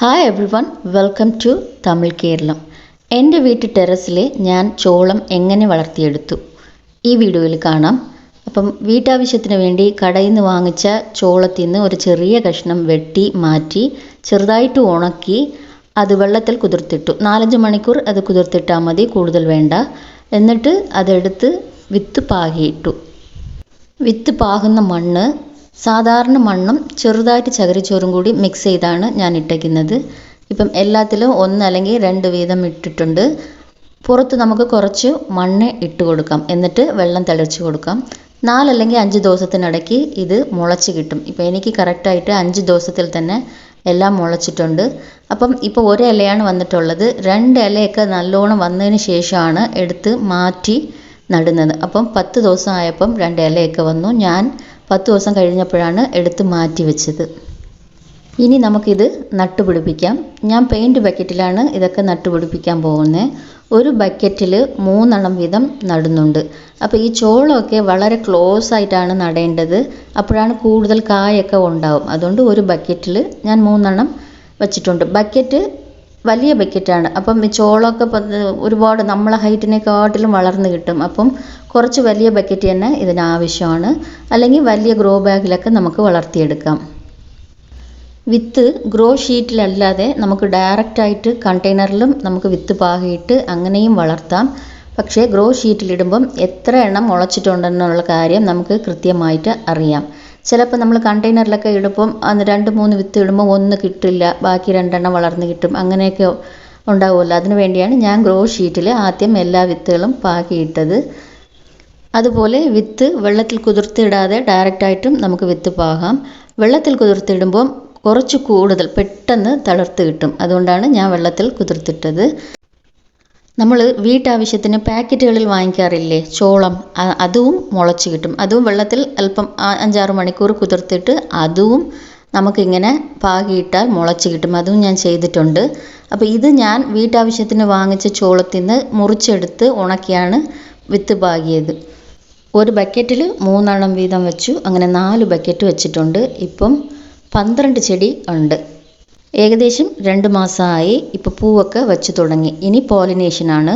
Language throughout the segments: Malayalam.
Hi everyone, welcome to Tamil Keralam. എൻ്റെ വീട്ടു ടെറസിൽ ഞാൻ ചോളം എങ്ങനെ വളർത്തിയെടുത്തു ഈ വീഡിയോയിൽ കാണാം. അപ്പം വീട്ടാവശ്യത്തിന് വേണ്ടി കടയിൽ നിന്ന് വാങ്ങിച്ച ചോളത്തിൽ നിന്ന് ഒരു ചെറിയ കഷ്ണം വെട്ടി മാറ്റി ചെറുതായിട്ട് ഉണക്കി അത് വെള്ളത്തിൽ കുതിർത്തിട്ടു. 4-5 മണിക്കൂർ അത് കുതിർത്തിട്ടാൽ മതി, കൂടുതൽ വേണ്ട. എന്നിട്ട് അതെടുത്ത് വിത്ത് പാകിയിട്ടു. വിത്ത് പാകുന്ന മണ്ണ് സാധാരണ മണ്ണും ചെറുതായിട്ട് ചകിരിച്ചോറും കൂടി മിക്സ് ചെയ്താണ് ഞാൻ ഇട്ടേക്കുന്നത്. ഇപ്പം എല്ലാത്തിലും 1 അല്ലെങ്കിൽ 2 വീതം ഇട്ടിട്ടുണ്ട്. പുറത്ത് നമുക്ക് കുറച്ച് മണ്ണ് ഇട്ട് കൊടുക്കാം, എന്നിട്ട് വെള്ളം തെളിച്ച് കൊടുക്കാം. 4 അല്ലെങ്കിൽ 5 ദിവസത്തിനിടയ്ക്ക് ഇത് മുളച്ച് കിട്ടും. ഇപ്പം എനിക്ക് കറക്റ്റായിട്ട് 5 ദിവസത്തിൽ തന്നെ എല്ലാം മുളച്ചിട്ടുണ്ട്. അപ്പം ഇപ്പോൾ ഒരു ഇലയാണ് വന്നിട്ടുള്ളത്. 2 ഇലയൊക്കെ നല്ലോണം വന്നതിന് ശേഷമാണ് എടുത്ത് മാറ്റി നടുന്നത്. അപ്പം 10 ദിവസം ആയപ്പം 2 ഇലയൊക്കെ വന്നു. ഞാൻ 10 ദിവസം കഴിഞ്ഞപ്പോഴാണ് എടുത്ത് മാറ്റി വെച്ചത്. ഇനി നമുക്കിത് നട്ടുപിടിപ്പിക്കാം. ഞാൻ പെയിൻറ്റ് ബക്കറ്റിലാണ് ഇതൊക്കെ നട്ടുപിടിപ്പിക്കാൻ പോകുന്നത്. ഒരു ബക്കറ്റിൽ 3 എണ്ണം വീതം നടുന്നുണ്ട്. അപ്പോൾ ഈ ചോളമൊക്കെ വളരെ ക്ലോസ് ആയിട്ടാണ് നടേണ്ടത്, അപ്പോഴാണ് കൂടുതൽ കായൊക്കെ ഉണ്ടാവും. അതുകൊണ്ട് ഒരു ബക്കറ്റിൽ ഞാൻ 3 എണ്ണം വെച്ചിട്ടുണ്ട്. ബക്കറ്റ് വലിയ ബക്കറ്റാണ്. അപ്പം ഈ ചോളമൊക്കെ ഒരുപാട് നമ്മളെ ഹൈറ്റിനെക്കാട്ടിലും വളർന്ന് കിട്ടും. അപ്പം കുറച്ച് വലിയ ബക്കറ്റ് തന്നെ ഇതിനാവശ്യമാണ്. അല്ലെങ്കിൽ വലിയ ഗ്രോ ബാഗിലൊക്കെ നമുക്ക് വളർത്തിയെടുക്കാം. വിത്ത് ഗ്രോ ഷീറ്റിലല്ലാതെ നമുക്ക് ഡയറക്റ്റായിട്ട് കണ്ടെയ്നറിലും നമുക്ക് വിത്ത് പാകിയിട്ട് അങ്ങനെയും വളർത്താം. പക്ഷേ ഗ്രോ ഷീറ്റിലിടുമ്പം എത്ര എണ്ണം മുളച്ചിട്ടുണ്ടെന്നുള്ള കാര്യം നമുക്ക് കൃത്യമായിട്ട് അറിയാം. ചിലപ്പോൾ നമ്മൾ കണ്ടെയ്നറിലൊക്കെ ഇടുമ്പം 2-3 വിത്ത് ഇടുമ്പോൾ 1 കിട്ടില്ല, ബാക്കി 2 എണ്ണം വളർന്ന് കിട്ടും. അങ്ങനെയൊക്കെ ഉണ്ടാവുമല്ലോ. അതിനു വേണ്ടിയാണ് ഞാൻ ഗ്രോ ഷീറ്റിൽ ആദ്യം എല്ലാ വിത്തുകളും പാകിയിട്ടത്. അതുപോലെ വിത്ത് വെള്ളത്തിൽ കുതിർത്തിടാതെ ഡയറക്റ്റായിട്ടും നമുക്ക് വിത്ത് പാകാം. വെള്ളത്തിൽ കുതിർത്തിടുമ്പം കുറച്ച് കൂടുതൽ പെട്ടെന്ന് തളിർത്ത് കിട്ടും. അതുകൊണ്ടാണ് ഞാൻ വെള്ളത്തിൽ കുതിർത്തിട്ടത്. നമ്മൾ വീട്ടാവശ്യത്തിന് പാക്കറ്റുകളിൽ വാങ്ങിക്കാറില്ലേ ചോളം, അതും മുളച്ച് കിട്ടും. അതും വെള്ളത്തിൽ അല്പം 5-6 മണിക്കൂർ കുതിർത്തിട്ട് അതും നമുക്കിങ്ങനെ പാകിയിട്ടാൽ മുളച്ച് കിട്ടും. അതും ഞാൻ ചെയ്തിട്ടുണ്ട്. അപ്പോൾ ഇത് ഞാൻ വീട്ടാവശ്യത്തിന് വാങ്ങിച്ച ചോളത്തിൽ നിന്ന് മുറിച്ചെടുത്ത് ഉണക്കിയാണ് വിത്ത് പാകിയത്. ഒരു ബക്കറ്റിൽ 3 എണ്ണം വീതം വെച്ചു. അങ്ങനെ 4 ബക്കറ്റ് വെച്ചിട്ടുണ്ട്. ഇപ്പം 12 ചെടി ഉണ്ട്. ഏകദേശം 2 മാസമായി. ഇപ്പോൾ പൂവൊക്കെ വെച്ച് തുടങ്ങി. ഇനി പോളിനേഷനാണ്.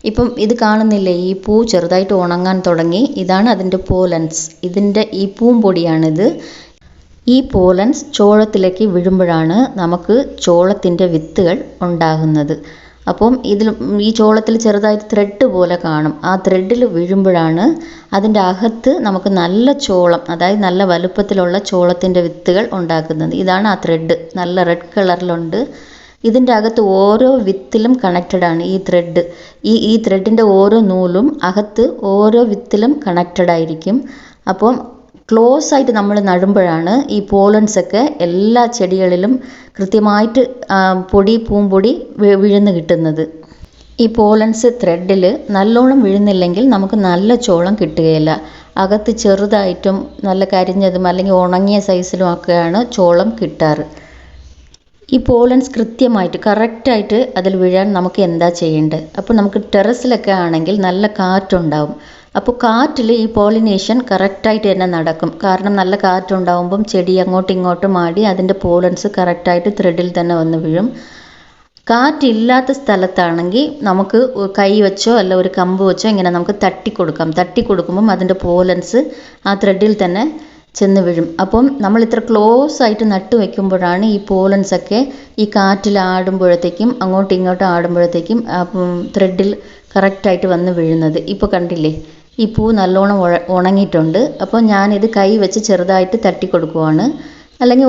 ഇപ്പം ഇത് കാണുന്നില്ലേ, ഈ പൂ ചെറുതായിട്ട് ഉണങ്ങാൻ തുടങ്ങി. ഇതാണ് അതിൻ്റെ പോലൻസ്. ഇതിൻ്റെ ഈ പൂമ്പൊടിയാണിത്. ഈ പോലൻസ് ചോളത്തിലേക്ക് വീഴുമ്പോഴാണ് നമുക്ക് ചോളത്തിൻ്റെ വിത്തുകൾ ഉണ്ടാകുന്നത്. അപ്പം ഈ ചോളത്തിൽ ചെറുതായിട്ട് ത്രെഡ് പോലെ കാണും. ആ ത്രെഡിൽ വീഴുമ്പോഴാണ് അതിൻ്റെ അകത്ത് നമുക്ക് നല്ല ചോളം, അതായത് നല്ല വലുപ്പത്തിലുള്ള ചോളത്തിൻ്റെ വിത്തുകൾ ഉണ്ടാക്കുന്നത്. ഇതാണ് ആ ത്രെഡ്, നല്ല റെഡ് കളറിലുണ്ട്. ഇതിൻ്റെ അകത്ത് ഓരോ വിത്തിലും കണക്റ്റഡാണ് ഈ ത്രെഡ്. ഈ ത്രെഡിൻ്റെ ഓരോ നൂലും അകത്ത് ഓരോ വിത്തിലും കണക്റ്റഡായിരിക്കും. അപ്പം ക്ലോസ് ആയിട്ട് നമ്മൾ നടുമ്പോഴാണ് ഈ പോളൻസൊക്കെ എല്ലാ ചെടികളിലും കൃത്യമായിട്ട് പൂമ്പൊടി വീഴുന്ന് കിട്ടുന്നത്. ഈ പോളൻസ് ത്രെഡിൽ നല്ലോണം വീഴുന്നില്ലെങ്കിൽ നമുക്ക് നല്ല ചോളം കിട്ടുകയില്ല. അകത്ത് ചെറുതായിട്ടും നല്ല കരിഞ്ഞതും അല്ലെങ്കിൽ ഉണങ്ങിയ സൈസിലും ഒക്കെയാണ് ചോളം കിട്ടാറ്. ഈ പോളൻസ് കൃത്യമായിട്ട് കറക്റ്റായിട്ട് അതിൽ വീഴാൻ നമുക്ക് എന്താ ചെയ്യേണ്ടത്? അപ്പോൾ നമുക്ക് ടെറസിലൊക്കെ ആണെങ്കിൽ നല്ല കാറ്റുണ്ടാവും. അപ്പോൾ കാറ്റിൽ ഈ പോളിനേഷൻ കറക്റ്റായിട്ട് തന്നെ നടക്കും. കാരണം നല്ല കാറ്റുണ്ടാവുമ്പം ചെടി അങ്ങോട്ടും ഇങ്ങോട്ടും ആടി അതിൻ്റെ പോളൻസ് കറക്റ്റായിട്ട് ത്രെഡിൽ തന്നെ വന്ന് വീഴും. കാറ്റില്ലാത്ത സ്ഥലത്താണെങ്കിൽ നമുക്ക് കൈ വെച്ചോ അല്ല ഒരു കമ്പ് വെച്ചോ ഇങ്ങനെ നമുക്ക് തട്ടിക്കൊടുക്കുമ്പം അതിൻ്റെ പോളൻസ് ആ ത്രെഡിൽ തന്നെ ചെന്ന് വീഴും. അപ്പം നമ്മൾ ഇത്ര ക്ലോസ് ആയിട്ട് നട്ടു വയ്ക്കുമ്പോഴാണ് ഈ പോളൻസൊക്കെ ഈ കാറ്റിൽ ആടുമ്പോഴത്തേക്കും അങ്ങോട്ടും ഇങ്ങോട്ടും ആടുമ്പോഴത്തേക്കും ത്രെഡിൽ കറക്റ്റായിട്ട് വന്ന് വീഴുന്നത്. ഇപ്പോൾ കണ്ടില്ലേ, ഈ പൂ നല്ലോണം ഉണങ്ങിയിട്ടുണ്ട്. അപ്പോൾ ഞാനിത് കൈ വെച്ച് ചെറുതായിട്ട് തട്ടിക്കൊടുക്കുവാണ്. അല്ലെങ്കിൽ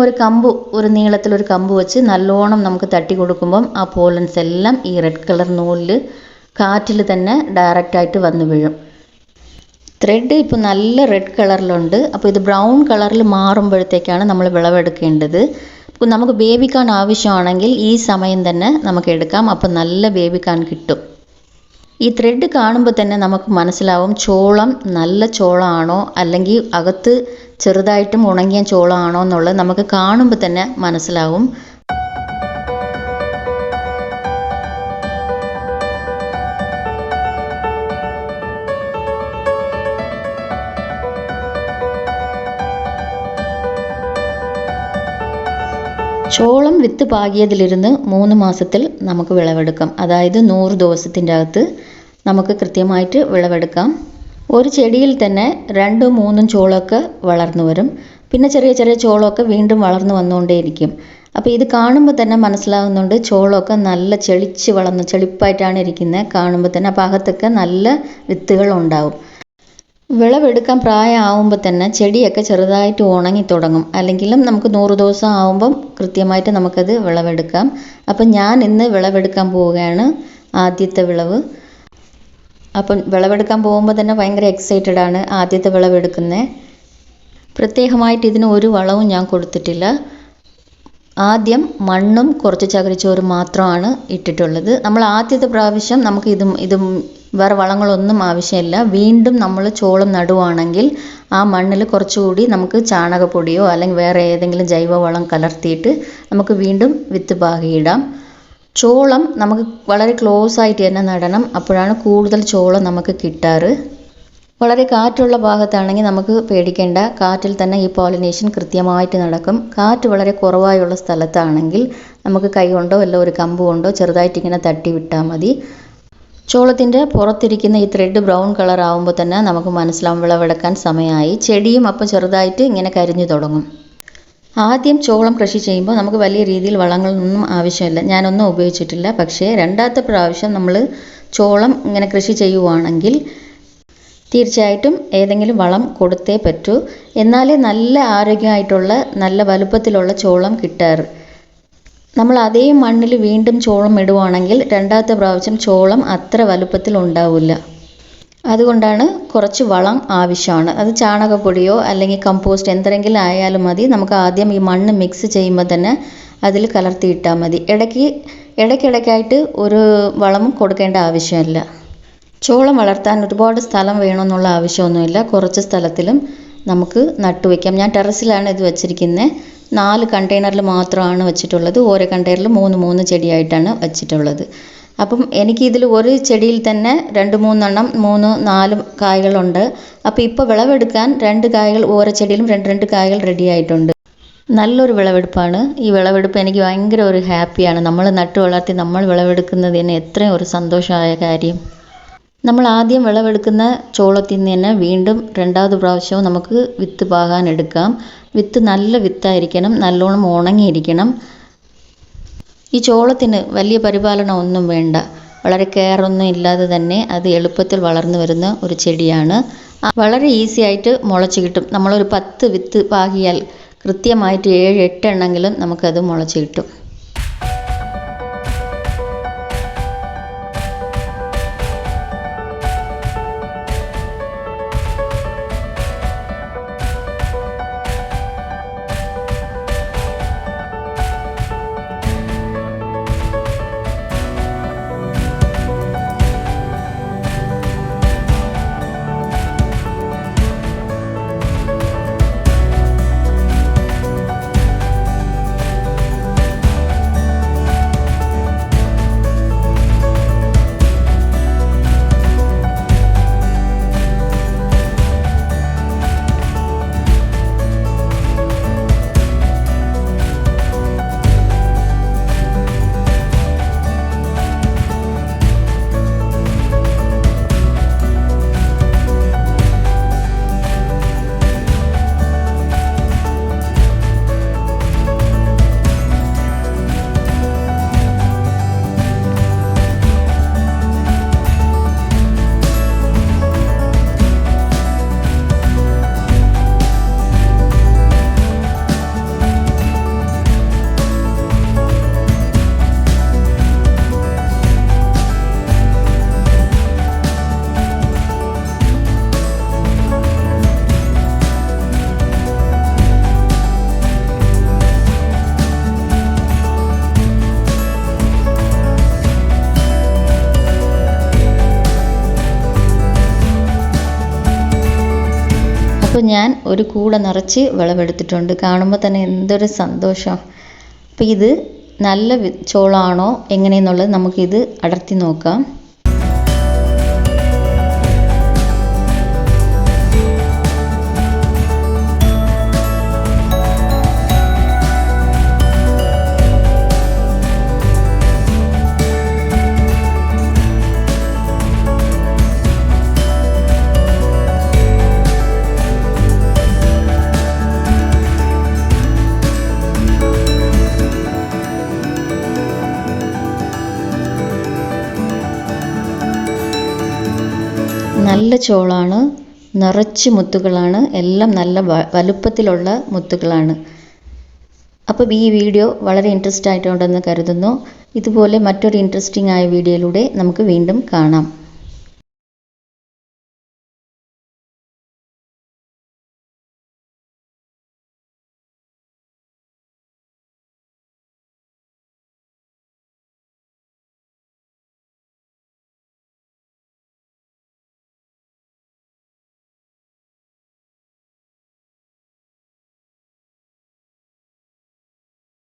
ഒരു നീളത്തിലൊരു കമ്പ് വെച്ച് നല്ലോണം നമുക്ക് തട്ടി കൊടുക്കുമ്പം ആ പോളൻസ് എല്ലാം ഈ റെഡ് കളർ നൂലിൽ കാറ്റിൽ തന്നെ ഡയറക്റ്റായിട്ട് വന്ന് വീഴും. ത്രെഡ് ഇപ്പോൾ നല്ല റെഡ് കളറിലുണ്ട്. അപ്പോൾ ഇത് ബ്രൗൺ കളറിൽ മാറുമ്പോഴത്തേക്കാണ് നമ്മൾ വിളവെടുക്കേണ്ടത്. അപ്പോൾ നമുക്ക് ബേബിക്കാൺ ആവശ്യമാണെങ്കിൽ ഈ സമയം തന്നെ നമുക്ക് എടുക്കാം. അപ്പോൾ നല്ല ബേബിക്കാൺ കിട്ടും. ഈ ത്രെഡ് കാണുമ്പോൾ തന്നെ നമുക്ക് മനസ്സിലാവും ചോളം നല്ല ചോളമാണോ അല്ലെങ്കിൽ അകത്ത് ചെറുതായിട്ടും ഉണങ്ങിയ ചോളമാണോ എന്നുള്ളത് നമുക്ക് കാണുമ്പോൾ തന്നെ മനസ്സിലാവും. ചോളം വിത്ത് പാകിയതിലിരുന്ന് 3 മാസത്തിൽ നമുക്ക് വിളവെടുക്കാം. അതായത് 100 ദിവസത്തിൻ്റെ അകത്ത് നമുക്ക് കൃത്യമായിട്ട് വിളവെടുക്കാം. ഒരു ചെടിയിൽ തന്നെ 2ഉം 3ഉം ചോളമൊക്കെ വളർന്നു വരും. പിന്നെ ചെറിയ ചെറിയ ചോളമൊക്കെ വീണ്ടും വളർന്നു വന്നുകൊണ്ടേയിരിക്കും. അപ്പോൾ ഇത് കാണുമ്പോൾ തന്നെ മനസ്സിലാവുന്നുണ്ട് ചോളമൊക്കെ നല്ല ചെളിച്ച് വളർന്ന് ചെളിപ്പായിട്ടാണ് ഇരിക്കുന്നത് കാണുമ്പോൾ തന്നെ. അപ്പോൾ അകത്തൊക്കെ നല്ല വിത്തുകൾ ഉണ്ടാവും. വിളവെടുക്കാൻ പ്രായമാവുമ്പോൾ തന്നെ ചെടിയൊക്കെ ചെറുതായിട്ട് ഉണങ്ങി തുടങ്ങും. അല്ലെങ്കിലും നമുക്ക് 100 ദിവസം ആവുമ്പം കൃത്യമായിട്ട് നമുക്കത് വിളവെടുക്കാം. അപ്പം ഞാൻ ഇന്ന് വിളവെടുക്കാൻ പോവുകയാണ്, ആദ്യത്തെ വിളവ്. അപ്പം വിളവെടുക്കാൻ പോകുമ്പോൾ തന്നെ ഭയങ്കര എക്സൈറ്റഡ് ആണ് ആദ്യത്തെ വിളവെടുക്കുന്നത്. പ്രത്യേകമായിട്ട് ഇതിന് ഒരു വളവും ഞാൻ കൊടുത്തിട്ടില്ല. ആദ്യം മണ്ണും കുറച്ച് ചകിരിച്ചോറും മാത്രമാണ് ഇട്ടിട്ടുള്ളത്. നമ്മൾ ആദ്യത്തെ പ്രാവശ്യം നമുക്ക് ഇതും വേറെ വളങ്ങളൊന്നും ആവശ്യമില്ല. വീണ്ടും നമ്മൾ ചോളം നടുവാണെങ്കിൽ ആ മണ്ണിൽ കുറച്ചുകൂടി നമുക്ക് ചാണകപ്പൊടിയോ അല്ലെങ്കിൽ വേറെ ഏതെങ്കിലും ജൈവവളം കലർത്തിയിട്ട് നമുക്ക് വീണ്ടും വിത്ത് പാകിയിടാം. ചോളം നമുക്ക് വളരെ ക്ലോസ് ആയിട്ട് തന്നെ നടണം. അപ്പോഴാണ് കൂടുതൽ ചോളം നമുക്ക് കിട്ടാറ്. വളരെ കാറ്റുള്ള ഭാഗത്താണെങ്കിൽ നമുക്ക് പേടിക്കേണ്ട, കാറ്റിൽ തന്നെ ഈ പോളിനേഷൻ കൃത്യമായിട്ട് നടക്കും. കാറ്റ് വളരെ കുറവായുള്ള സ്ഥലത്താണെങ്കിൽ നമുക്ക് കൈ കൊണ്ടോ അല്ല ഒരു കമ്പ് കൊണ്ടോ ചെറുതായിട്ട് ഇങ്ങനെ തട്ടി വിട്ടാൽ മതി. ചോളത്തിൻ്റെ പുറത്തിരിക്കുന്ന ഈ ത്രെഡ് ബ്രൗൺ കളർ ആകുമ്പോൾ തന്നെ നമുക്ക് മനസ്സിലാവും വിളവെടുക്കാൻ സമയമായി. ചെടിയും അപ്പോൾ ചെറുതായിട്ട് ഇങ്ങനെ കരിഞ്ഞു തുടങ്ങും. ആദ്യം ചോളം കൃഷി ചെയ്യുമ്പോൾ നമുക്ക് വലിയ രീതിയിൽ വളങ്ങളൊന്നും ആവശ്യമില്ല, ഞാനൊന്നും ഉപയോഗിച്ചിട്ടില്ല. പക്ഷേ രണ്ടാമത്തെ പ്രാവശ്യം നമ്മൾ ചോളം ഇങ്ങനെ കൃഷി ചെയ്യുവാണെങ്കിൽ തീർച്ചയായിട്ടും ഏതെങ്കിലും വളം കൊടുത്തേ പറ്റൂ. എന്നാലേ നല്ല ആരോഗ്യമായിട്ടുള്ള നല്ല വലുപ്പത്തിലുള്ള ചോളം കിട്ടാറ്. നമ്മൾ അതേ മണ്ണിൽ വീണ്ടും ചോളം ഇടുവാണെങ്കിൽ രണ്ടാമത്തെ പ്രാവശ്യം ചോളം അത്ര വലുപ്പത്തിൽ ഉണ്ടാവില്ല. അതുകൊണ്ടാണ് കുറച്ച് വളം ആവശ്യമാണ്. അത് ചാണകപ്പൊടിയോ അല്ലെങ്കിൽ കമ്പോസ്റ്റ് എന്തെങ്കിലും ആയാലും മതി. നമുക്ക് ആദ്യം ഈ മണ്ണ് മിക്സ് ചെയ്യുമ്പോൾ തന്നെ അതിൽ കലർത്തിയിട്ടാൽ മതി. ഇടയ്ക്കിടയ്ക്കായിട്ട് ഒരു വളവും കൊടുക്കേണ്ട ആവശ്യമില്ല. ചോളം വളർത്താൻ ഒരുപാട് സ്ഥലം വേണമെന്നുള്ള ആവശ്യമൊന്നുമില്ല. കുറച്ച് സ്ഥലത്തിലും നമുക്ക് നട്ടുവയ്ക്കാം. ഞാൻ ടെറസിലാണ് ഇത് വെച്ചിരിക്കുന്നത്. 4 കണ്ടെയ്നറിൽ മാത്രമാണ് വെച്ചിട്ടുള്ളത്. ഓരോ കണ്ടെയ്നറിൽ 3 ചെടിയായിട്ടാണ് വെച്ചിട്ടുള്ളത്. അപ്പം എനിക്കിതിൽ ഒരു ചെടിയിൽ തന്നെ 2-3 എണ്ണം 3-4 കായ്കളുണ്ട്. അപ്പോൾ ഇപ്പോൾ വിളവെടുക്കാൻ 2 കായ്കൾ ഓരോ ചെടിയിലും 2 കായ്കൾ റെഡി ആയിട്ടുണ്ട്. നല്ലൊരു വിളവെടുപ്പാണ്. ഈ വിളവെടുപ്പ് എനിക്ക് ഭയങ്കര ഒരു ഹാപ്പിയാണ്. നമ്മൾ നട്ടു വളർത്തി നമ്മൾ വിളവെടുക്കുന്നതിന് എത്രയും ഒരു സന്തോഷമായ കാര്യം. നമ്മൾ ആദ്യം വിളവെടുക്കുന്ന ചോളത്തിൽ നിന്ന് തന്നെ വീണ്ടും രണ്ടാമത് പ്രാവശ്യവും നമുക്ക് വിത്ത് പാകാൻ എടുക്കാം. വിത്ത് നല്ല വിത്തായിരിക്കണം, നല്ലോണം ഉണങ്ങിയിരിക്കണം. ഈ ചോളത്തിന് വലിയ പരിപാലനം ഒന്നും വേണ്ട, വളരെ കെയറൊന്നും ഇല്ലാതെ തന്നെ അത് എളുപ്പത്തിൽ വളർന്നു വരുന്ന ഒരു ചെടിയാണ്. വളരെ ഈസി ആയിട്ട് മുളച്ച് കിട്ടും. നമ്മളൊരു 10 വിത്ത് പാകിയാൽ കൃത്യമായിട്ട് 7-8 എണ്ണെങ്കിലും നമുക്കത് മുളച്ച് കിട്ടും. അപ്പോൾ ഞാൻ ഒരു കൂട നിറച്ച് വിളവെടുത്തിട്ടുണ്ട്. കാണുമ്പോൾ തന്നെ എന്തൊരു സന്തോഷം. അപ്പോൾ ഇത് നല്ല ചോളമാണോ എങ്ങനെയെന്നുള്ളത് നമുക്കിത് അടർത്തി നോക്കാം. നല്ല ചോളാണ്, നിറച്ച് മുത്തുകളാണ്, എല്ലാം നല്ല വലുപ്പത്തിലുള്ള മുത്തുകളാണ്. അപ്പോൾ ഈ വീഡിയോ വളരെ ഇൻട്രസ്റ്റ് ആയിട്ടുണ്ടെന്ന് കരുതുന്നു. ഇതുപോലെ മറ്റൊരു ഇൻട്രസ്റ്റിംഗ് ആയ വീഡിയോയിലൂടെ നമുക്ക് വീണ്ടും കാണാം.